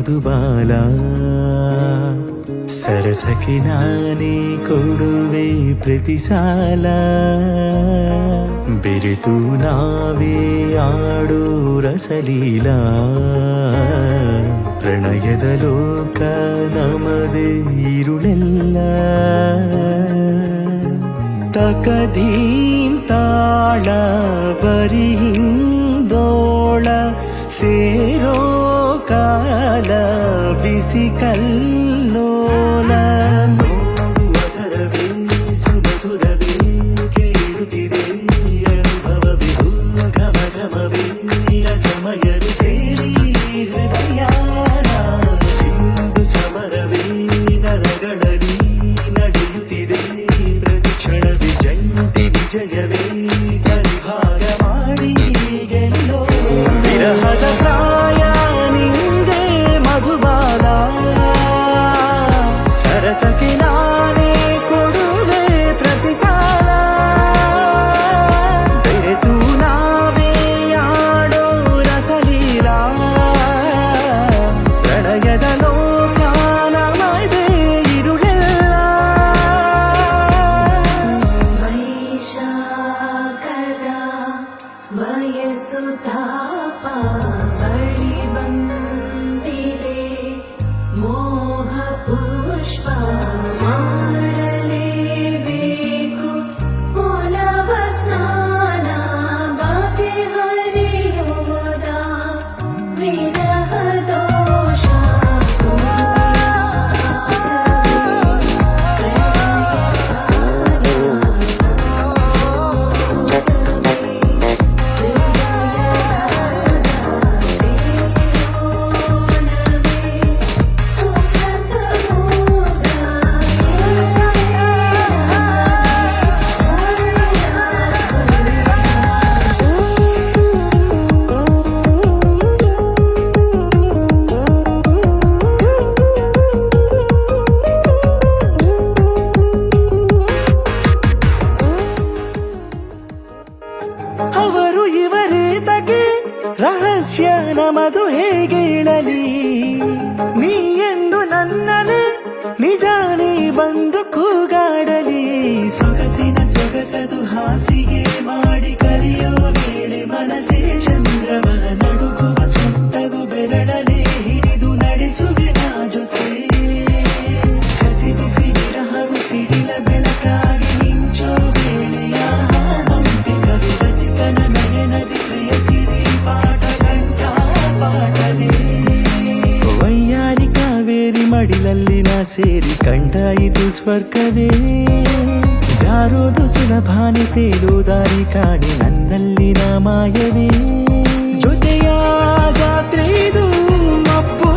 ಮಧುಬಾಲ ಸರಸಕ್ಕೆ ನಾನೇ ಕೊಡುವೆ ಪ್ರತಿ ಸಾಲ ಬೆರೆತು ನಾವೇ ಆಡೋ ರಸಲೀಲ ಪ್ರಣಯದ ಲೋಕ ನಮದೇ ಇರುಳೆಲ್ಲ ತಕಧೀಂ ತಾಳ ಬರಿಹಿಂದೋಳ ಸೇರೋ ಕಾಲ ಬಿಸಿ ಕಲ್ಲೋಲ ಮಧುರವೇ ಸುಮಧುರವೇ ಕೇಳುತ್ತಿದೆ ಅನುಭವವೇ ಘಮ ಘಮವೇ ಸಮಯವೇ ಸೇರಿ ಹೃದಯಾನ ಸಿಂಧು ಸಮರವೇ ನರಗಳಲ್ಲಿ ನಡೆಯುತ್ತಿದೆ ಪ್ರತಿಕ್ಷಣವೇ ಜಂಟಿ ವಿಜಯವೇ ಸರಿಭಾಗ ಮಾಡಿ ಗೆಲ್ಲೋ ವಿರಹದ ಪ್ರಾಯ ನಿಂದೆ ಮಧುಬಾಲ ಸರಸಕ್ಕೆ ನಾನೇ ಕೊಡುವೆ ಪ್ರತಿ ಸಾಲ ಬೆರೆತು ನಾವೇ ಆಡೋ ರಸಲೀಲ ಪ್ರಣಯದ ಲೋಕ ನಮದೇ ಇರುಳೆಲ್ಲ ವೈಶಾಖದ ವಯಸ್ಸು ತಾಪ ಬಳಿ ಬಂದಿದೆ ಮೋಹ ಪುಷ್ಪ ಮಾಡಲೇಬೇಕು ಒಲವ ಸ್ನಾನ ಬಗೆಹರಿಯುವುದ ವಿರಹ ದೋಷ ಅವರು ಇವರೇ ತಗೆ ರಹಸ್ಯ ನಮದು ಹೇಗೆ ಇಳಲಿ ನೀ ಎಂದು ನನ್ನನೆ ನಿಜಾನೇ ಬಂದು ಕೂಗಾಡಲಿ ಸೊಗಸಿನ ಸೊಗಸದು ಹಾಸಿಗೆ ಮಾಡಿ ಕರೆಯೋ ವೇಳೆ ಮನಸ್ಸೇ ಚಂದ್ರವನ ನಡುಗುವ ಸುತ್ತವು ಬೆರಳಲೆ ಹಿಡಿದು ನಡೆಸುವೆ ನಾ ಜೊತೆ ಹಸಿ ಬಿಸಿ ವಿರಹವು ಸಿಡಿಲ ಬೆಳಕಾಗಿ ಮಿಂಚೋ ವೇಳೆಯ ಹಂಪಿ ಕವಿ ರಸಿಕನ ನಯನದಿ ಪ್ರಿಯಸಿರಿ ಪಾಠ ಕಂಠ ಪಾಠವೇ ವೈಯಾರಿ ಕಾವೇರಿ ಮಡಿಲಲ್ಲಿ ನಾ ಸೇರಿ ಕಂಡಾಯಿತು ಸ್ವರ್ಗವೇ ಜಾರೋದು ಸುಲಭಾನಿ ತೇಲೋ ದಾರಿ ಕಾಣಿ ನನ್ನಲ್ಲಿ ನಾ ಮಾಯವೇ ಜೊತೆಯ ಜಾತ್ರೆದು ಅಪ್ಪು